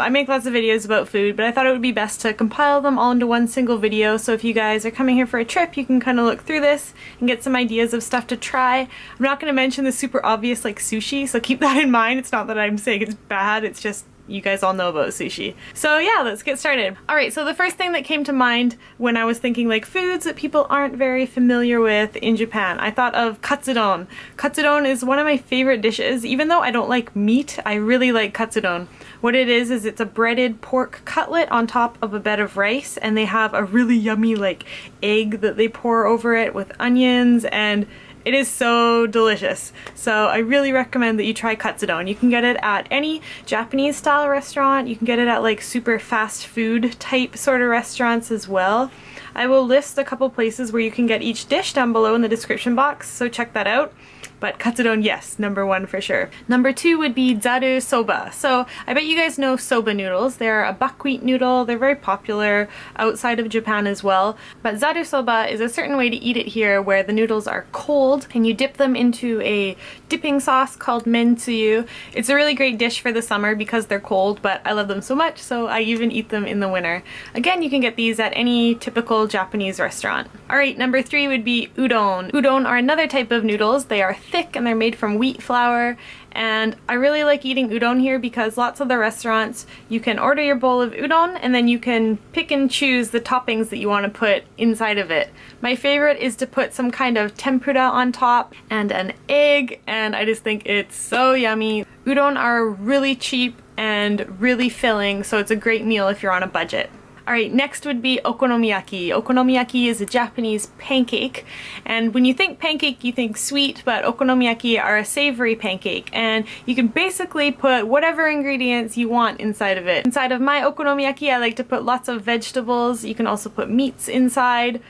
I make lots of videos about food, but I thought it would be best to compile them all into one single video, so if you guys are coming here for a trip, you can kind of look through this and get some ideas of stuff to try. I'm not going to mention the super obvious like sushi, so keep that in mind. It's not that I'm saying it's bad, it's just you guys all know about sushi. So yeah, let's get started. Alright, so the first thing that came to mind when I was thinking like foods that people aren't very familiar with in Japan, I thought of katsudon. Katsudon is one of my favorite dishes. Even though I don't like meat, I really like katsudon. What it is it's a breaded pork cutlet on top of a bed of rice, and they have a really yummy like egg that they pour over it with onions, and it is so delicious. So I really recommend that you try katsudon. You can get it at any Japanese style restaurant. You can get it at like super fast food type sort of restaurants as well. I will list a couple places where you can get each dish down below in the description box, so check that out. But katsudon, yes, number one for sure. Number two would be Zarusoba. So I bet you guys know soba noodles. They're a buckwheat noodle. They're very popular outside of Japan as well. But Zarusoba is a certain way to eat it here where the noodles are cold and you dip them into a dipping sauce called mentsuyu. It's a really great dish for the summer because they're cold, but I love them so much, so I even eat them in the winter. Again, you can get these at any typical Japanese restaurant. Alright, number three would be udon. Udon are another type of noodles. They are thick and they're made from wheat flour, and I really like eating udon here because lots of the restaurants you can order your bowl of udon and then you can pick and choose the toppings that you want to put inside of it. My favorite is to put some kind of tempura on top and an egg, and I just think it's so yummy. Udon are really cheap and really filling, so it's a great meal if you're on a budget. Alright, next would be okonomiyaki. Okonomiyaki is a Japanese pancake, and when you think pancake you think sweet, but okonomiyaki are a savory pancake, and you can basically put whatever ingredients you want inside of it. Inside of my okonomiyaki I like to put lots of vegetables. You can also put meats inside.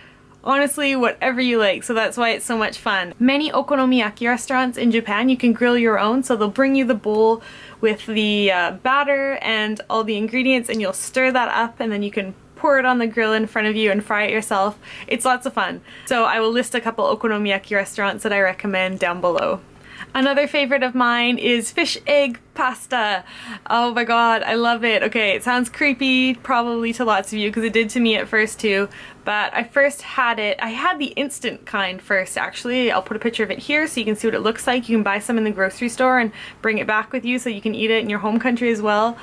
Honestly, whatever you like, so that's why it's so much fun. Many okonomiyaki restaurants in Japan, you can grill your own, so they'll bring you the bowl with the batter and all the ingredients, and you'll stir that up and then you can pour it on the grill in front of you and fry it yourself. It's lots of fun. So I will list a couple okonomiyaki restaurants that I recommend down below. Another favorite of mine is fish egg pasta. Oh my god, I love it. Okay, it sounds creepy probably to lots of you because it did to me at first too, but I first had it, I had the instant kind first actually. I'll put a picture of it here so you can see what it looks like. You can buy some in the grocery store and bring it back with you so you can eat it in your home country as well.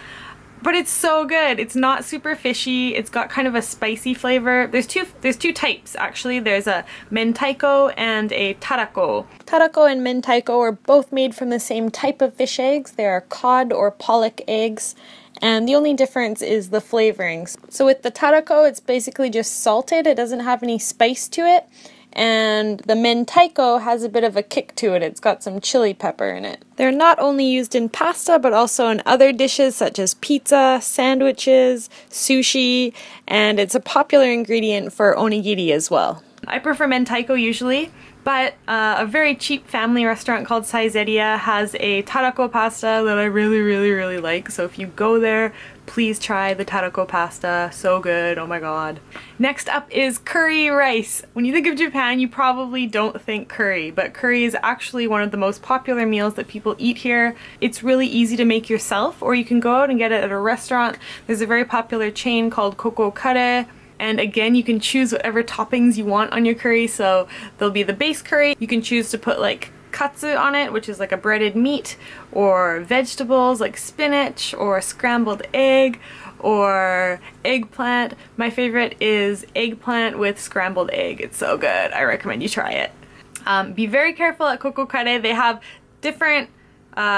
But it's so good. It's not super fishy. It's got kind of a spicy flavor. There's two types actually. There's a Mentaiko and a Tarako. Tarako and Mentaiko are both made from the same type of fish eggs. They are cod or pollock eggs, and the only difference is the flavorings. So with the Tarako, it's basically just salted. It doesn't have any spice to it. And the Mentaiko has a bit of a kick to it. It's got some chili pepper in it. They're not only used in pasta, but also in other dishes such as pizza, sandwiches, sushi, and it's a popular ingredient for onigiri as well. I prefer Mentaiko usually, but a very cheap family restaurant called Saizeriya has a Tarako pasta that I really like, so if you go there, please try the Tarako pasta. So good, oh my god. Next up is curry rice. When you think of Japan, you probably don't think curry, but curry is actually one of the most popular meals that people eat here. It's really easy to make yourself, or you can go out and get it at a restaurant. There's a very popular chain called Koko Kare, and again, you can choose whatever toppings you want on your curry. So there'll be the base curry. You can choose to put like katsu on it, which is like a breaded meat, or vegetables like spinach or scrambled egg or eggplant. My favorite is eggplant with scrambled egg. It's so good. I recommend you try it. Be very careful at Koko Kare. They have different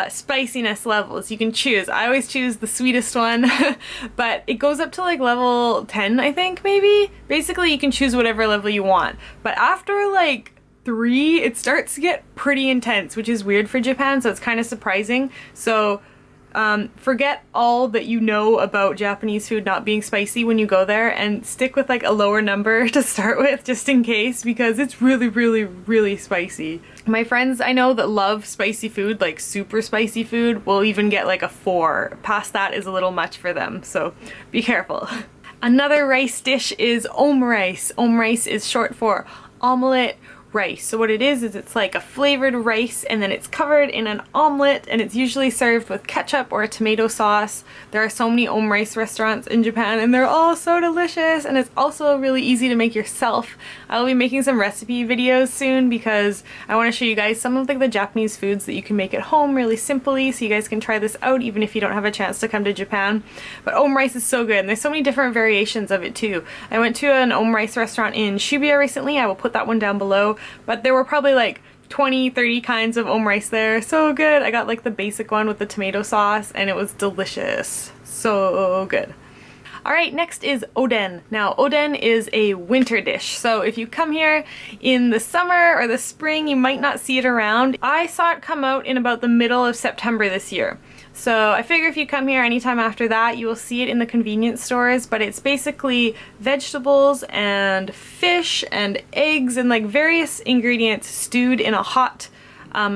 spiciness levels. You can choose. I always choose the sweetest one, but it goes up to like level 10, I think, maybe? Basically, you can choose whatever level you want. But after like 3, it starts to get pretty intense, which is weird for Japan, so it's kind of surprising. So forget all that you know about Japanese food not being spicy when you go there, and stick with like a lower number to start with, just in case, because it's really spicy. My friends I know that love spicy food, like super spicy food, will even get like a 4. Past that is a little much for them, so be careful. Another rice dish is omurice. Omurice is short for omelette, rice. So what it is it's like a flavored rice, and then it's covered in an omelet, and it's usually served with ketchup or a tomato sauce. There are so many Omurice restaurants in Japan, and they're all so delicious, and it's also really easy to make yourself. I'll be making some recipe videos soon because I want to show you guys some of like the Japanese foods that you can make at home really simply, so you guys can try this out even if you don't have a chance to come to Japan. But Omurice is so good, and there's so many different variations of it too. I went to an Omurice restaurant in Shibuya recently. I will put that one down below, but there were probably like 20-30 kinds of Omurice there. So good. I got like the basic one with the tomato sauce, and it was delicious. So good. Alright, next is Oden. Now, Oden is a winter dish, so if you come here in the summer or the spring, you might not see it around. I saw it come out in about the middle of September this year. So I figure if you come here anytime after that, you will see it in the convenience stores, but it's basically vegetables and fish and eggs and like various ingredients stewed in a hot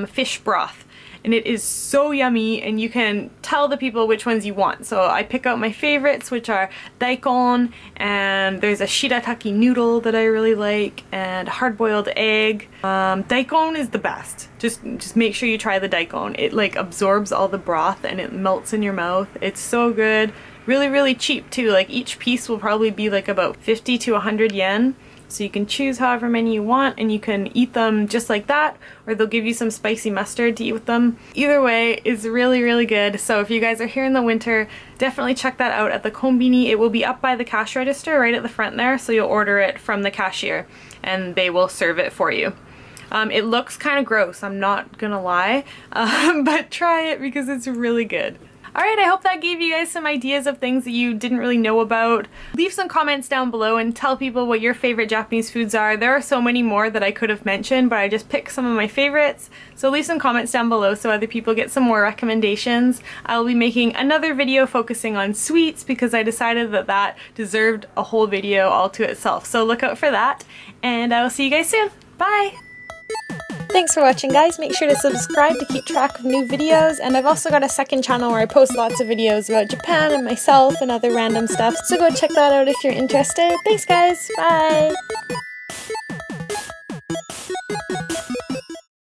fish broth. And it is so yummy, and you can tell the people which ones you want. So I pick out my favorites, which are daikon, and there's a shirataki noodle that I really like, and hard-boiled egg. Daikon is the best. Just make sure you try the daikon. It like absorbs all the broth and it melts in your mouth. It's so good. Really, really cheap too. Like each piece will probably be like about 50 to 100 yen. So you can choose however many you want, and you can eat them just like that, or they'll give you some spicy mustard to eat with them. Either way is really, really good. So if you guys are here in the winter, definitely check that out at the kombini. It will be up by the cash register right at the front there, so you'll order it from the cashier and they will serve it for you. It looks kind of gross, I'm not gonna lie, but try it because it's really good. Alright, I hope that gave you guys some ideas of things that you didn't really know about. Leave some comments down below and tell people what your favorite Japanese foods are. There are so many more that I could have mentioned, but I just picked some of my favorites. So leave some comments down below so other people get some more recommendations. I'll be making another video focusing on sweets because I decided that that deserved a whole video all to itself. So look out for that, and I will see you guys soon. Bye! Thanks for watching, guys. Make sure to subscribe to keep track of new videos, and I've also got a second channel where I post lots of videos about Japan and myself and other random stuff, so go check that out if you're interested. Thanks, guys. Bye!